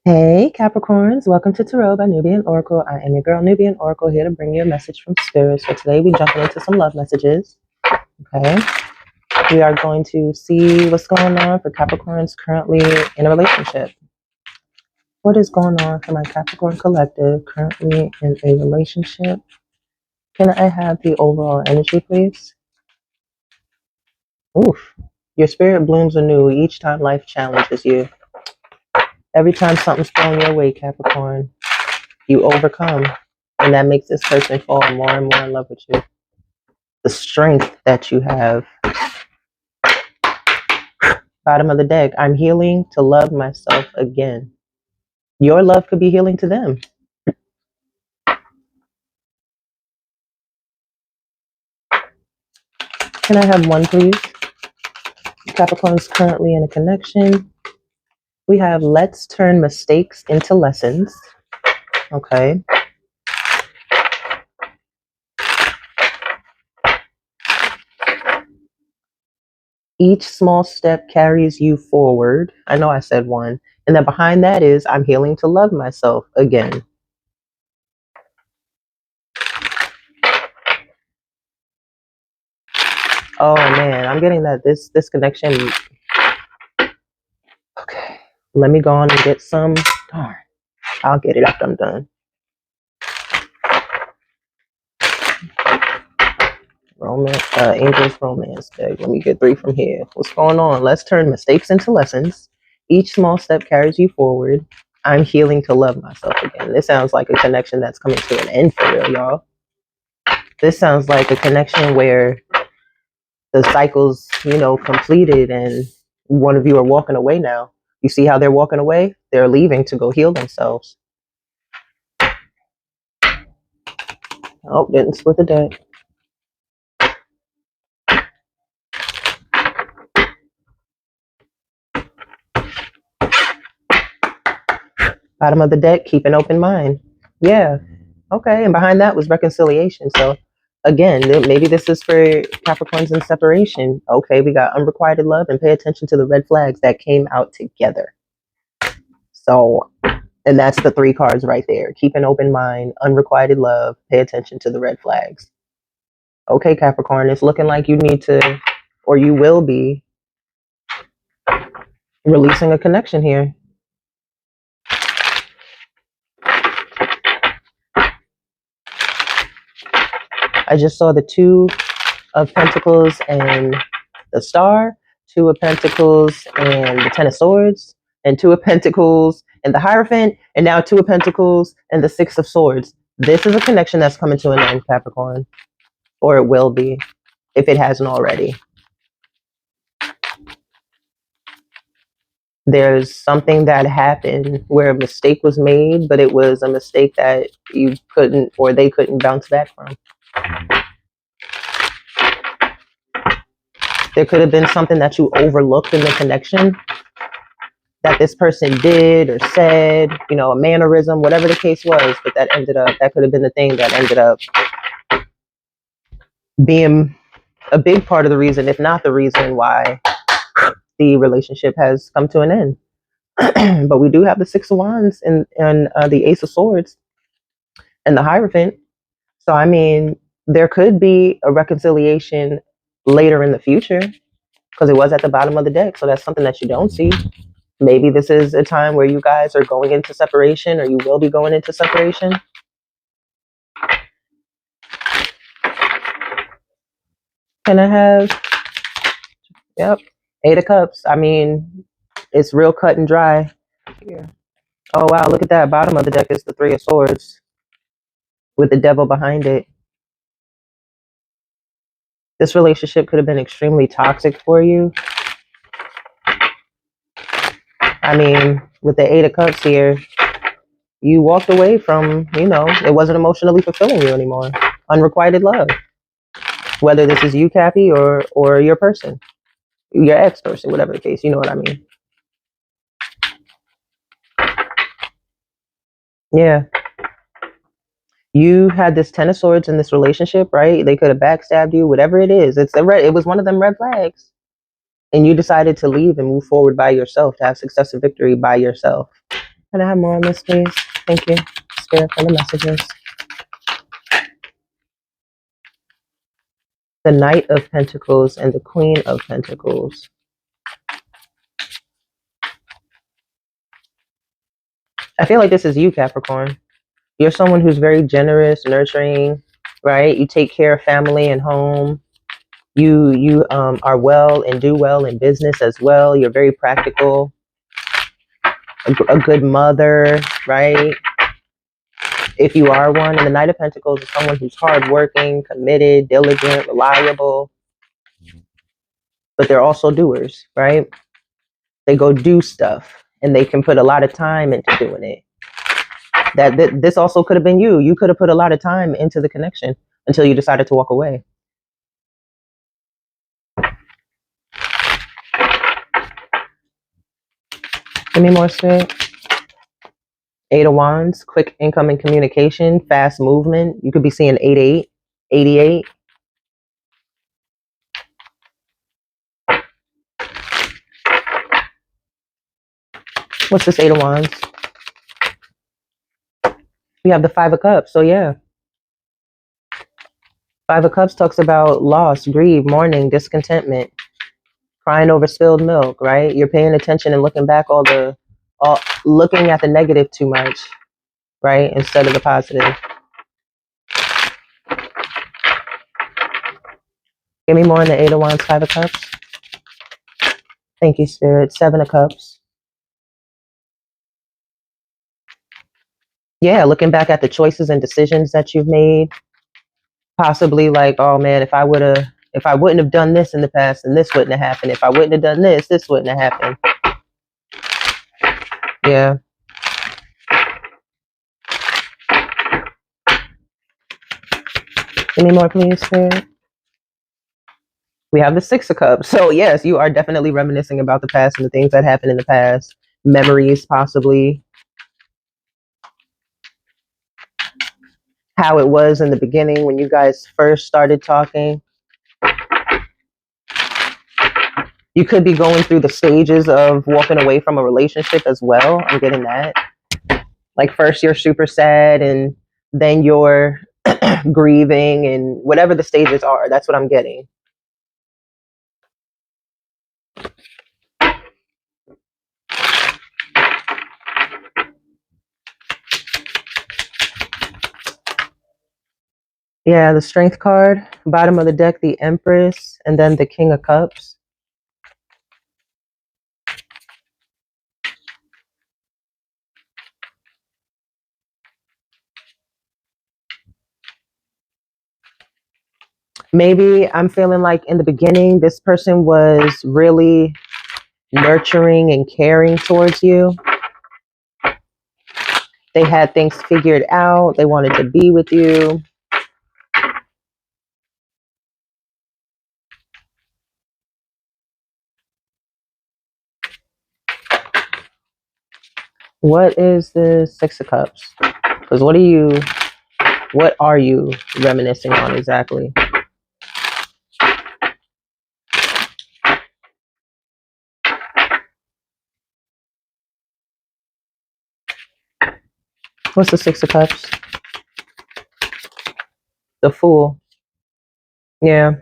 Hey Capricorns, welcome to Tarot by Nubian Oracle. I am your girl Nubian Oracle, here to bring you a message from Spirit. So today we're jumping into some love messages. Okay, we are going to see what's going on for Capricorns currently in a relationship. What is going on for my Capricorn collective currently in a relationship? Can I have the overall energy, please? Oof. Your spirit blooms anew each time life challenges you. Every time something's thrown your way, Capricorn, you overcome. And that makes this person fall more and more in love with you. The strength that you have. Bottom of the deck, I'm healing to love myself again. Your love could be healing to them. Can I have one, please? Capricorn's currently in a connection. We have let's turn mistakes into lessons. Okay. Each small step carries you forward. I know I said one. And then behind that is I'm healing to love myself again. Oh man, I'm getting that this connection. Okay. Let me go on and get some. Darn. I'll get it after I'm done. Romance, Angel's Romance deck. Let me get 3 from here. What's going on? Let's turn mistakes into lessons. Each small step carries you forward. I'm healing to love myself again. This sounds like a connection that's coming to an end for real, y'all. This sounds like a connection where the cycle's, completed and one of you are walking away now. You see how they're walking away? They're leaving to go heal themselves. Oh, didn't split the deck. Bottom of the deck, keep an open mind. Yeah. Okay. And behind that was reconciliation. So again, maybe this is for Capricorns in separation. Okay. We got unrequited love and pay attention to the red flags that came out together. So, and that's the 3 cards right there. Keep an open mind, unrequited love, pay attention to the red flags. Okay, Capricorn, it's looking like you need to, or you will be releasing a connection here. I just saw the 2 of Pentacles and the Star, 2 of Pentacles and the 10 of Swords, and 2 of Pentacles and the Hierophant, and now 2 of Pentacles and the 6 of Swords. This is a connection that's coming to an end, Capricorn, or it will be, if it hasn't already. There's something that happened where a mistake was made, but it was a mistake that you couldn't, or they couldn't bounce back from. There could have been something that you overlooked in the connection that this person did or said, a mannerism, whatever the case was, but that could have been the thing that ended up being a big part of the reason, if not the reason why the relationship has come to an end. But we do have the 6 of Wands and the Ace of Swords and the Hierophant. So, I mean, there could be a reconciliation later in the future because it was at the bottom of the deck. So that's something that you don't see. Maybe this is a time where you guys are going into separation, or you will be going into separation. Can I have, yep, 8 of Cups. I mean, it's real cut and dry. Here. Oh, wow, look at that. Bottom of the deck is the 3 of Swords with the Devil behind it. This relationship could have been extremely toxic for you. I mean, with the 8 of Cups here, you walked away from, it wasn't emotionally fulfilling you anymore. Unrequited love. Whether this is you, Cappy, or your person, your ex-person, whatever the case, you know what I mean. Yeah. You had this Ten of Swords in this relationship, right? They could have backstabbed you, whatever it is. It was one of them red flags. And you decided to leave and move forward by yourself, to have success and victory by yourself. Can I have more on this, please? Thank you. Spirit for the messages. The Knight of Pentacles and the Queen of Pentacles. I feel like this is you, Capricorn. You're someone who's very generous, nurturing, right? You take care of family and home. You are well and do well in business as well. You're very practical, a good mother, right? If you are one. And the Knight of Pentacles is someone who's hardworking, committed, diligent, reliable, but they're also doers, right? They go do stuff and they can put a lot of time into doing it. This also could have been you. You could have put a lot of time into the connection until you decided to walk away. Give me more, Spirit. Eight of Wands, quick income and communication, fast movement. You could be seeing 88, 88. What's this Eight of Wands? We have the Five of Cups. So yeah. Five of Cups talks about loss, grief, mourning, discontentment, crying over spilled milk, right? You're paying attention and looking back looking at the negative too much, right? Instead of the positive. Give me more on the Eight of Wands, Five of Cups. Thank you, Spirit. Seven of Cups. Yeah, looking back at the choices and decisions that you've made. Possibly like, oh man, if I wouldn't have done this in the past, then this wouldn't have happened. If I wouldn't have done this wouldn't have happened. Yeah. Give me more, please, Spirit. We have the Six of Cups. So yes, you are definitely reminiscing about the past and the things that happened in the past. Memories, possibly. How it was in the beginning when you guys first started talking. You could be going through the stages of walking away from a relationship as well. I'm getting that. Like first you're super sad and then you're grieving and whatever the stages are. That's what I'm getting. Yeah, the Strength card, bottom of the deck, the Empress, and then the King of Cups. Maybe I'm feeling like in the beginning, this person was really nurturing and caring towards you. They had things figured out. They wanted to be with you. What is the Six of Cups? Because what are you reminiscing on exactly? What's the Six of Cups? The Fool. Yeah.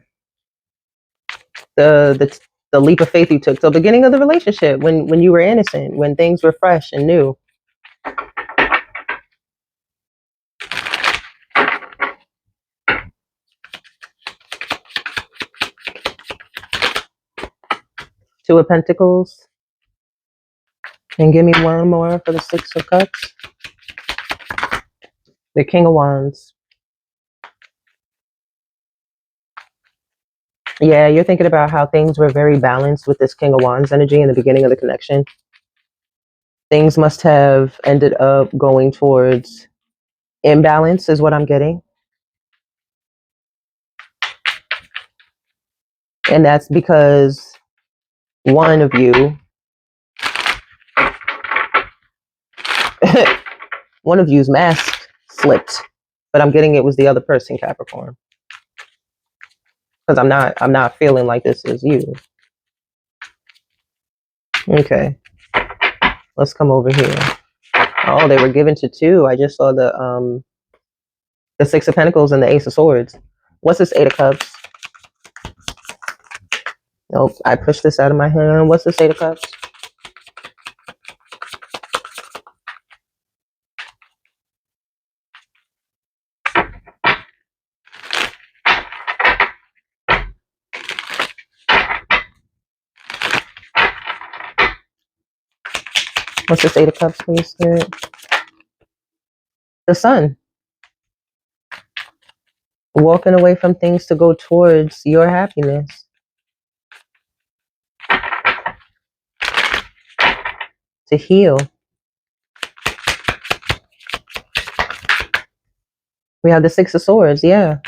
The leap of faith you took. The beginning of the relationship, when you were innocent, when things were fresh and new. Two of Pentacles. And give me one more for the Six of Cups. The King of Wands. Yeah, you're thinking about how things were very balanced with this King of Wands energy in the beginning of the connection. Things must have ended up going towards imbalance is what I'm getting. And that's because one of you one of you's mask slipped. but I'm getting it was the other person, Capricorn, because I'm not feeling like this is you. Okay, let's come over here. Oh, they were given to two. I just saw the Six of Pentacles and the Ace of Swords. What's this Eight of Cups? Nope, I pushed this out of my hand. What's this Eight of Cups? What's this Eight of Cups, please, Spirit? The Sun. Walking away from things to go towards your happiness. To heal. We have the Six of Swords, yeah.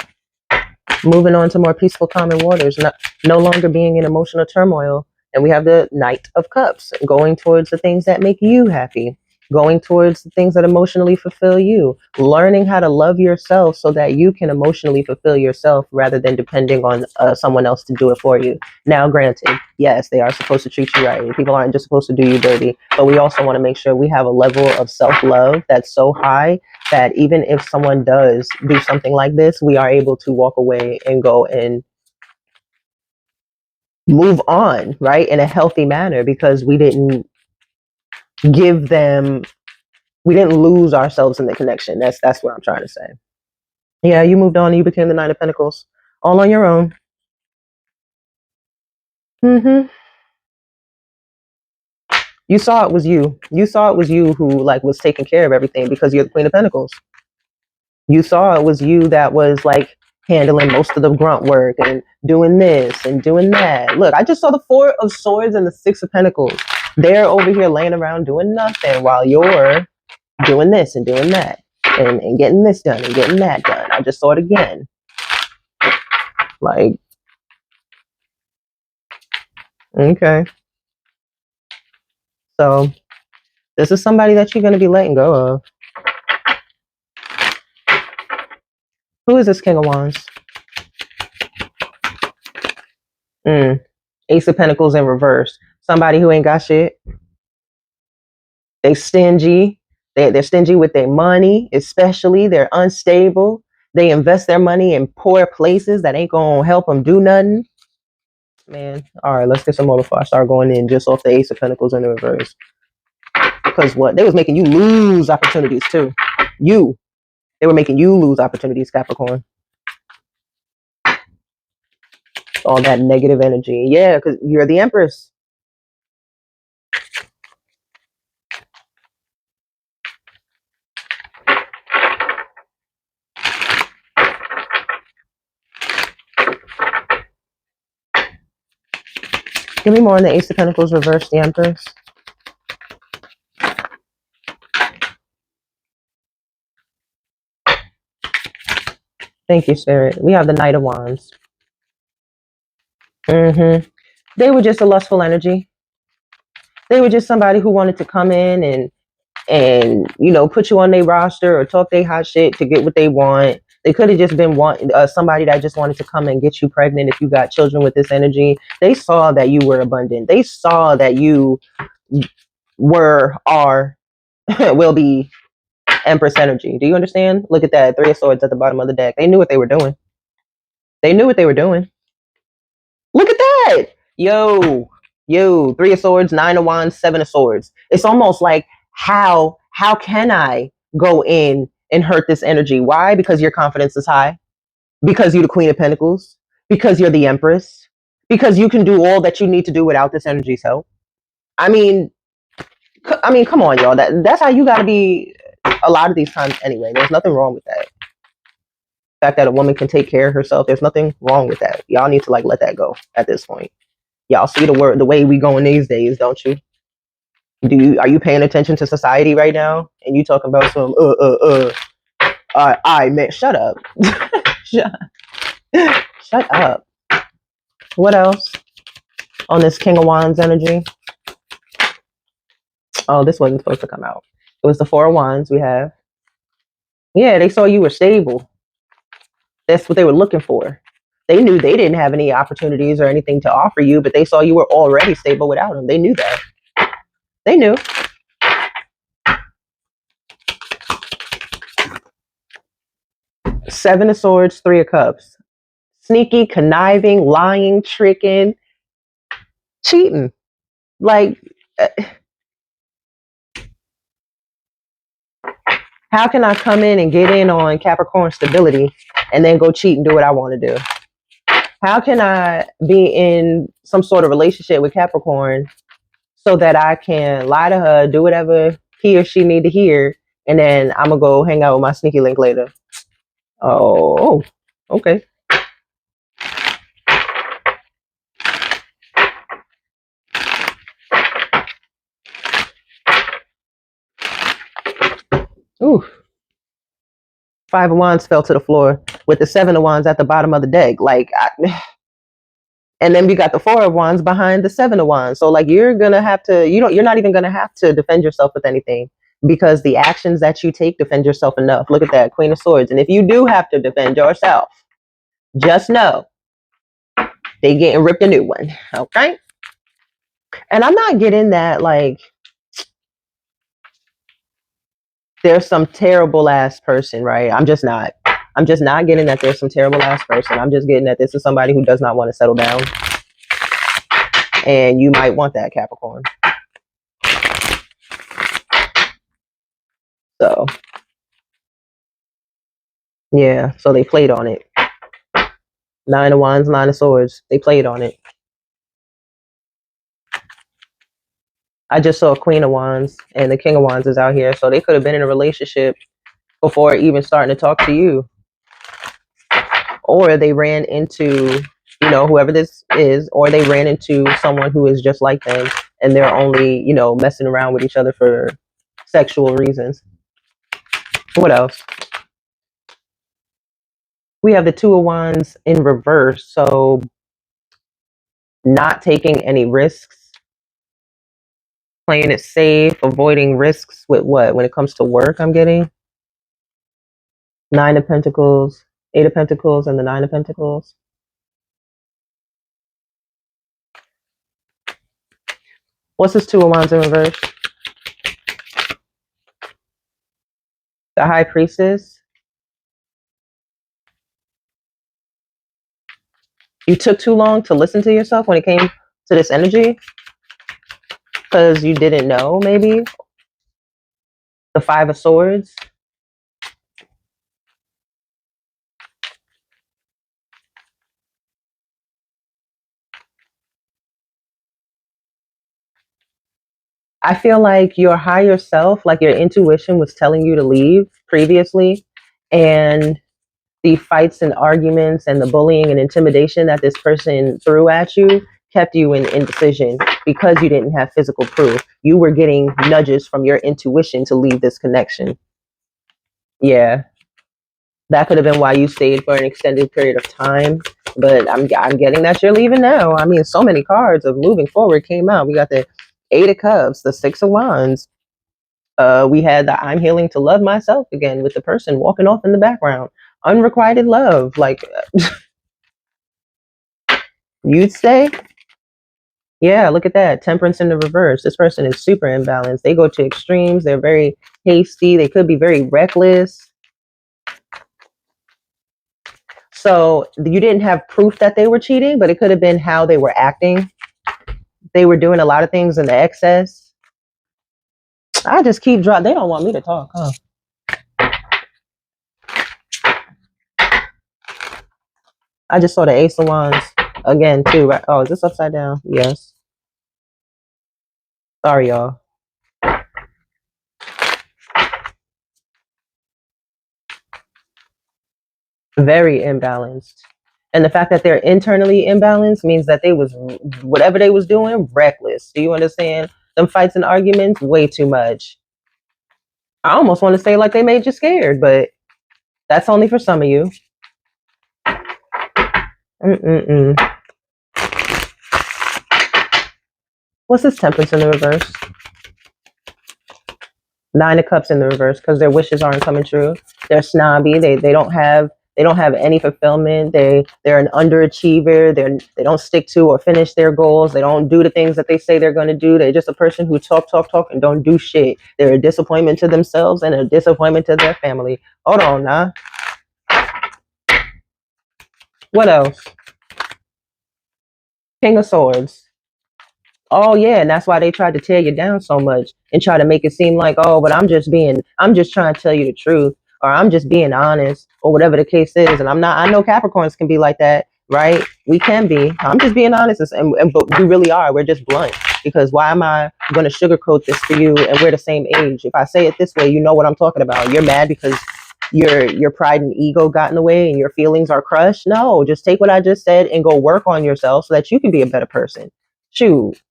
Moving on to more peaceful, calming waters, no longer being in emotional turmoil. And we have the Knight of Cups, going towards the things that make you happy, going towards the things that emotionally fulfill you, learning how to love yourself so that you can emotionally fulfill yourself rather than depending on someone else to do it for you. Now, granted, yes, they are supposed to treat you right. People aren't just supposed to do you dirty, but we also want to make sure we have a level of self-love that's so high that even if someone does do something like this, we are able to walk away and go and move on, right, in a healthy manner, because we didn't give them, we didn't lose ourselves in the connection. That's what I'm trying to say. Yeah, you moved on and you became the Nine of Pentacles all on your own. You saw it was you. You saw it was you who like was taking care of everything because you're the Queen of Pentacles. You saw it was you that was like handling most of the grunt work and doing this and doing that. Look, I just saw the Four of Swords and the Six of Pentacles. They're over here laying around doing nothing while you're doing this and doing that and getting this done and getting that done. I just saw it again. Like, okay. So this is somebody that you're going to be letting go of. Who is this King of Wands? Ace of Pentacles in reverse. Somebody who ain't got shit. They stingy. They're stingy with their money, especially. They're unstable. They invest their money in poor places that ain't going to help them do nothing. Man, all right, let's get some more before I start going in just off the Ace of Pentacles in the reverse. Because what? They was making you lose opportunities too. They were making you lose opportunities, Capricorn. All that negative energy. Yeah, because you're the Empress. Give me more on the Ace of Pentacles reverse, the Empress. Thank you, Spirit. We have the Knight of Wands. They were just a lustful energy. They were just somebody who wanted to come in and you know, put you on their roster or talk their hot shit to get what they want. They could have just been somebody that just wanted to come and get you pregnant if you got children with this energy. They saw that you were abundant. They saw that you will be Empress energy. Do you understand? Look at that. Three of Swords at the bottom of the deck. They knew what they were doing. They knew what they were doing. Look at that. Yo, Three of Swords, Nine of Wands, Seven of Swords. It's almost like how can I go in and hurt this energy? Why? Because your confidence is high. Because you're the Queen of Pentacles. Because you're the Empress. Because you can do all that you need to do without this energy's help. I mean, come on, y'all. That's how you got to be a lot of these times anyway. There's nothing wrong with that. The fact that a woman can take care of herself, there's nothing wrong with that. Y'all need to like let that go at this point. Y'all see the way we going these days, don't you? Are you paying attention to society right now? And you talking about some all right, man, shut up. Shut up. What else on this King of Wands energy? Oh, this wasn't supposed to come out. It was the Four of Wands we have. Yeah, they saw you were stable. That's what they were looking for. They knew they didn't have any opportunities or anything to offer you, but they saw you were already stable without them. They knew that. They knew. Seven of Swords, Three of Cups. Sneaky, conniving, lying, tricking, cheating. Like, how can I come in and get in on Capricorn stability and then go cheat and do what I want to do? How can I be in some sort of relationship with Capricorn so that I can lie to her, do whatever he or she need to hear, and then I'm gonna go hang out with my sneaky link later? Oh, okay. Ooh. Five of Wands fell to the floor with the Seven of Wands at the bottom of the deck. And then we got the Four of Wands behind the Seven of Wands. So like you're gonna have to, you're not even gonna have to defend yourself with anything because the actions that you take defend yourself enough. Look at that, Queen of Swords. And if you do have to defend yourself, just know they getting ripped a new one. Okay. And I'm not getting that like there's some terrible ass person, right? I'm just not. I'm just not getting that there's some terrible ass person. I'm just getting that this is somebody who does not want to settle down. And you might want that, Capricorn. So, yeah. So they played on it. Nine of Wands, Nine of Swords. They played on it. I just saw Queen of Wands and the King of Wands is out here. So they could have been in a relationship before even starting to talk to you. Or they ran into, whoever this is, or they ran into someone who is just like them and they're only, messing around with each other for sexual reasons. What else? We have the Two of Wands in reverse. So not taking any risks, playing it safe, avoiding risks with what? When it comes to work, I'm getting Nine of Pentacles, Eight of Pentacles, and the Nine of Pentacles. What's this Two of Wands in reverse? The High Priestess. You took too long to listen to yourself when it came to this energy because you didn't know, maybe. The Five of Swords. I feel like your higher self, like your intuition was telling you to leave previously, and the fights and arguments and the bullying and intimidation that this person threw at you kept you in indecision because you didn't have physical proof. You were getting nudges from your intuition to leave this connection. Yeah. That could have been why you stayed for an extended period of time. But I'm getting that you're leaving now. I mean, so many cards of moving forward came out. We got the Eight of Cups, the Six of Wands. We had the I'm healing to love myself again with the person walking off in the background. Unrequited love. Like, you'd say? Yeah, look at that. Temperance in the reverse. This person is super imbalanced. They go to extremes. They're very hasty. They could be very reckless. So you didn't have proof that they were cheating, but it could have been how they were acting. They were doing a lot of things in the excess. I just keep dropping. They don't want me to talk, huh? I just saw the Ace of Wands again, too. Right? Oh, is this upside down? Yes. Sorry, y'all. Very imbalanced. And the fact that they're internally imbalanced means that they was, whatever they was doing, reckless. Do you understand? Them fights and arguments, way too much. I almost want to say like they made you scared, but that's only for some of you. What's this Temperance in the reverse? Nine of Cups in the reverse because their wishes aren't coming true. They're snobby. They don't have any fulfillment. They're an underachiever. They don't stick to or finish their goals. They don't do the things that they say they're going to do. They're just a person who talk and don't do shit. They're a disappointment to themselves and a disappointment to their family. Hold on, nah. What else? King of Swords. Oh yeah, and that's why they tried to tear you down so much and try to make it seem like, oh, but I'm just trying to tell you the truth, or I'm just being honest, or whatever the case is. And I'm not. I know Capricorns can be like that, right? We can be. I'm just being honest, and but we really are. We're just blunt because why am I going to sugarcoat this for you? And we're the same age. If I say it this way, you know what I'm talking about. You're mad because your pride and ego got in the way and your feelings are crushed. No, just take what I just said and go work on yourself so that you can be a better person. Shoot.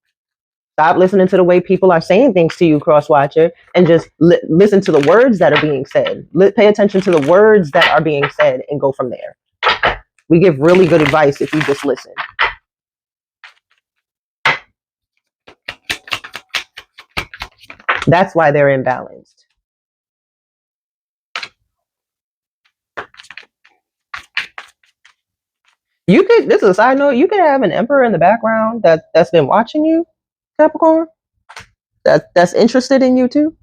Stop listening to the way people are saying things to you, cross watcher, and just listen to the words that are being said. Pay attention to the words that are being said and go from there. We give really good advice if you just listen. That's why they're imbalanced. This is a side note, you could have an emperor in the background that's been watching you, Capricorn, that's interested in you too,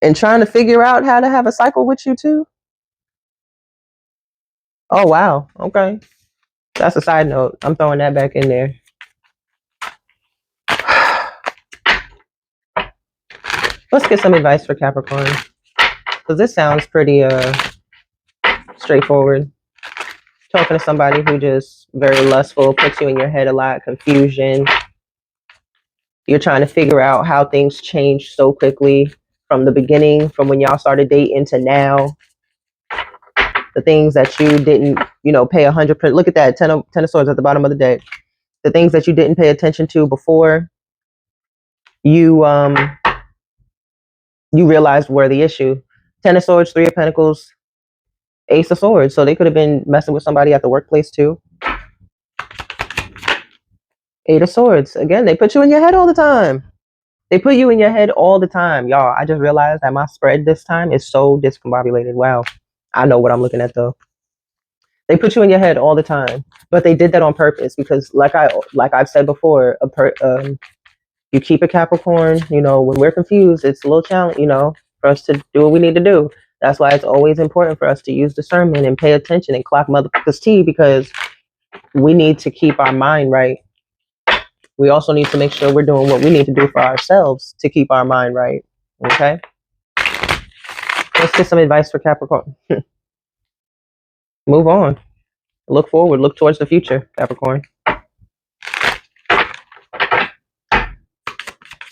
and trying to figure out how to have a cycle with you too. Oh wow, okay. That's a side note. I'm throwing that back in there. Let's get some advice for Capricorn, because this sounds pretty straightforward. Talking to somebody who just very lustful, puts you in your head a lot, confusion. You're trying to figure out how things changed so quickly from the beginning, from when y'all started dating to now. The things that you didn't, pay 100%. Look at that, ten of Swords at the bottom of the deck. The things that you didn't pay attention to before, you realized were the issue. Ten of Swords, Three of Pentacles, Ace of Swords. So they could have been messing with somebody at the workplace too. Eight of Swords. Again, they put you in your head all the time. They put you in your head all the time. Y'all, I just realized that my spread this time is so discombobulated. Wow. I know what I'm looking at though. They put you in your head all the time. But they did that on purpose because like I've said before, you keep a Capricorn, when we're confused, it's a little challenge, for us to do what we need to do. That's why it's always important for us to use discernment and pay attention and clock motherfuckers T, because we need to keep our mind right. We also need to make sure we're doing what we need to do for ourselves to keep our mind right. Okay? Let's get some advice for Capricorn. Move on. Look forward. Look towards the future, Capricorn.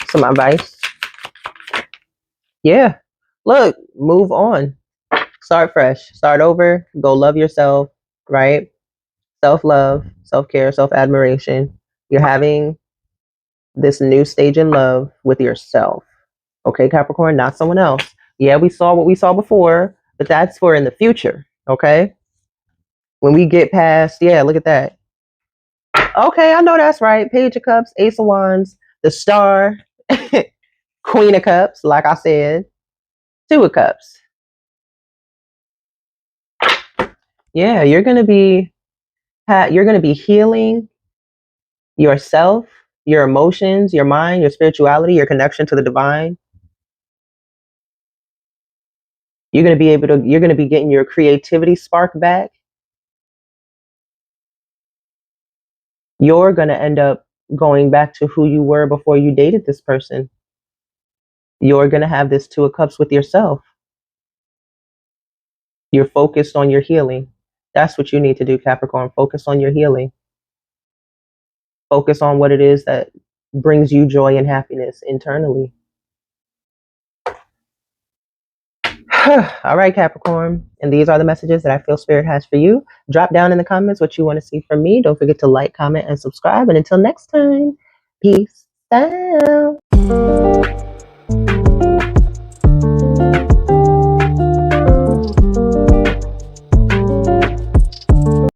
Some advice. Yeah. Look, move on. Start fresh. Start over. Go love yourself, right? Self-love, self-care, self-admiration. You're having this new stage in love with yourself. Okay, Capricorn, not someone else. Yeah, we saw what we saw before, but that's for in the future. Okay? When we get past, yeah, look at that. Okay, I know that's right. Page of Cups, Ace of Wands, the Star, Queen of Cups, like I said, Two of Cups. Yeah, you're gonna be healing yourself, your emotions, your mind, your spirituality, your connection to the divine. You're gonna be getting your creativity spark back. You're gonna end up going back to who you were before you dated this person. You're gonna have this Two of Cups with yourself. You're focused on your healing. That's what you need to do, Capricorn. Focus on your healing. Focus on what it is that brings you joy and happiness internally. All right, Capricorn. And these are the messages that I feel Spirit has for you. Drop down in the comments what you want to see from me. Don't forget to like, comment, and subscribe. And until next time, peace out.